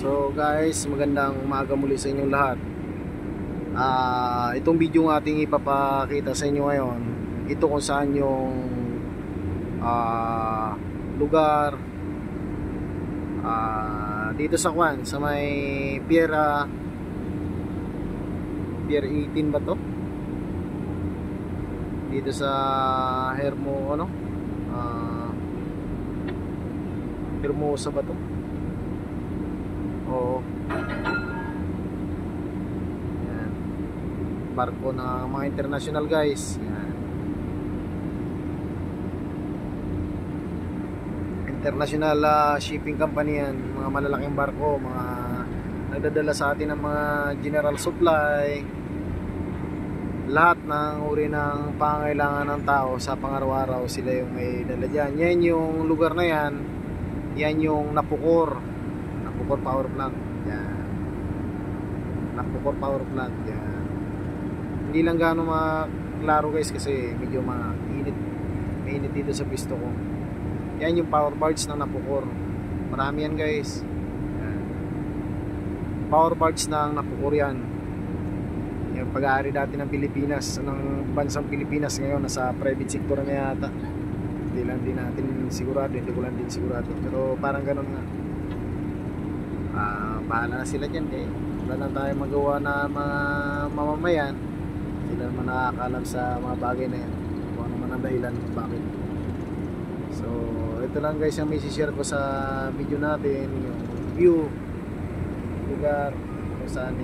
So guys, magandang umaga muli sa inyong lahat. Itong video ng ating ipapakita sa inyo ngayon, ito kung saan yung lugar dito sa Kwan, sa may Pier 18 ba to? Dito sa Hermo, Hermosa ba to? Oo. Yan. Barko na mga international guys. Yan. International shipping company yan. Mga malalaking barko, mga nagdadala sa atin ng mga general supply, lahat ng uri ng pangangailangan ng tao sa pang-araw-araw, sila yung may dala dyan. Yan yung lugar na yan. Yan yung Napukor power plant. Yan. Napukor power plant. Yan. Hindi lang gaano maklaro guys kasi medyo mainit dito sa pisto ko. Yan yung power barge ng Napukor. Marami yan guys. Yan. Power barge ng Napukor yan. Yung pag-aari dati ng Pilipinas, ng bansang Pilipinas ngayon nasa private sector na yata. Hindi natin sigurado, hindi ko lang din sigurado. Pero parang ganun nga. Bahala na sila dyan eh. Wala lang tayo magawa na mga mamamayan. Sila naman nakakalam sa mga bagay na yan, kung ano man ang dahilan bakit. So ito lang guys yung may share ko sa video natin, yung view lugar kung saan